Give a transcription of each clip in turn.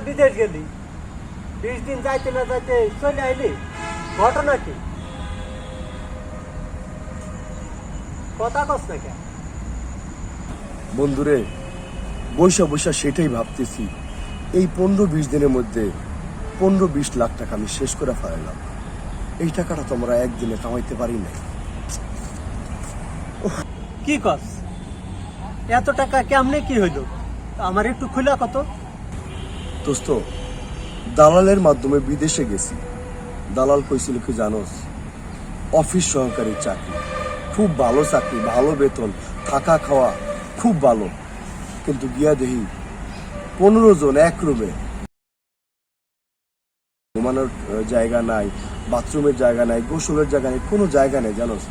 বিদেশ গেলি, 20 দিন যাইতে না যাইতে চলে আইলি, ঘটনা কি? কথা কস না কেন? বন্ধুরে, বৈশা বৈশা সেটাই ভাবতেছি, এই 15-20 দিনের মধ্যে 15-20 লাখ টাকা আমি শেষ করে ফেলাম। এই টাকাটা তো আমরা একদিনে কামাইতে পারি না। কি কস? এত টাকা কেমনে কি হইল? আমার একটু খুলা কত। দোস্ত, দালালের মাধ্যমে বিদেশে গেছি। দালাল কইছিল কি জানোস? অফিস সহকারী চাকরি, খুব ভালো চাকরি, ভালো বেতন, থাকা খাওয়া খুব ভালো। কিন্তু গিয়া দেখি 15 জন এক রুমে, ঘুমানোর জায়গা নাই, বাথরুমের জায়গা নাই, গোসলের জায়গা নেই, কোনো জায়গা নেই। জানোস,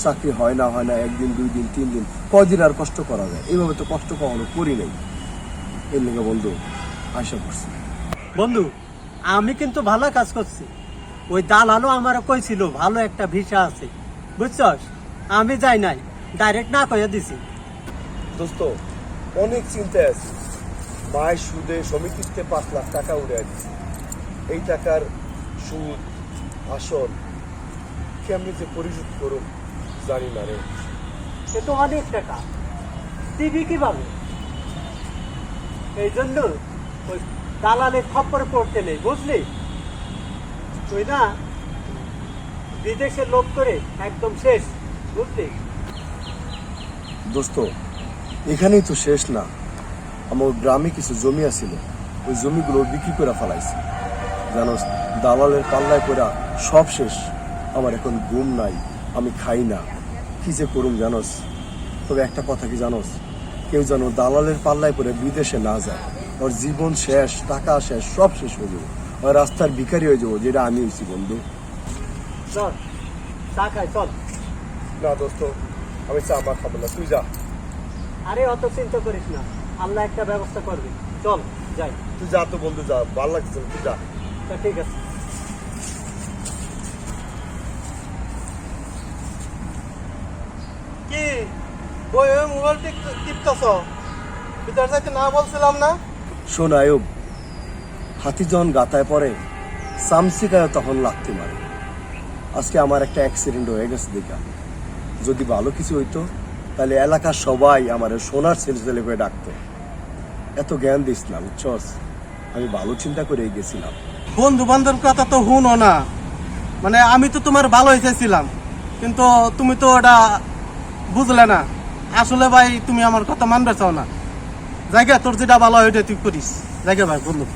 চাকরি হয় না 1 দিন 2 দিন 3 দিন, কয়দিন আর কষ্ট করা যায়? এইভাবে তো কষ্ট কখনো করি নাই। এর লেগে বন্ধু আশা করছি। বন্ধু, আমি কিন্তু ভালো কাজ করছি। ওই দালালও আমার কইছিল ভালো একটা ভিসা আছে, বুঝছস? আমি যাই নাই, ডাইরেক্ট না কইয়া দিছি। দোস্ত, অনেক চিন্তায় আছি। মায়ের সুদে সমিতিতে 5 লাখ টাকা উড়ে দিচ্ছি। এই টাকার সুদ আসল কেমনি যে পরিশোধ করুন জানি না রে। সে তো অনেক টাকা, দিবি কিভাবে? এই জন্য ওই দালালের খপ্পরে পড়তে নেই, বুঝলি? তুই না বিদেশে লোক করে একদম শেষ, বুঝলি? দোস্ত, এখানেই তো শেষ না। আমার গ্রামে কিছু জমি আছিল, ওই জমিগুলো বিক্রি করে ফেলাইছি। জানোস, দালালের পাল্লায় পড়া সব শেষ। আমার এখন ঘুম নাই, আমি খাই না, কি যে করুম জানোস? তবে একটা কথা কি জানোস, কেউ যেন দালালের পাল্লায় পড়ে বিদেশে না যায়। ওর জীবন শেষ, টাকা শেষ, সব শেষ হয়ে যাবো। ওর রাস্তার ভিখারি হয়ে যাবো, যেটা আমি হয়েছি বন্ধু। চল চা খাই, চল। না দোস্ত, আমি চা মা খাবো না, তুই যা। আরে অত চিন্তা করিস না, আল্লাহ একটা ব্যবস্থা করবে। চল যাই। তুই যা তো বন্ধু, যা, ভালো লাগছে, তুই যা। তা ঠিক আছে। কি বই মোবাইল টিপতেছ? ভিতর যাইতে না বলছিলাম না? শোন আয়ুব, হাতি যখন গাতায় পড়ে সামসিকায় তখন লাগতে মারে। আজকে আমার একটা অ্যাক্সিডেন্ট হয়ে গেছে দেখা। যদি ভালো কিছু হইতো তাহলে এলাকার সবাই আমার সোনার ছেলে করে ডাকতো। এত জ্ঞান দিস না, বুঝছস? আমি ভালো চিন্তা করে গেছিলাম। বন্ধু বান্ধব কথা তো হুনো না, মানে আমি তো তোমার ভালো চাইছিলাম, কিন্তু তুমি তো ওটা বুঝলে না। আসলে ভাই তুমি আমার কথা মানবে চাও না। জায়গা তোর যেটা ভালো হয় ওইটা তুই করিস। জায়গা ভাই বন্ধু।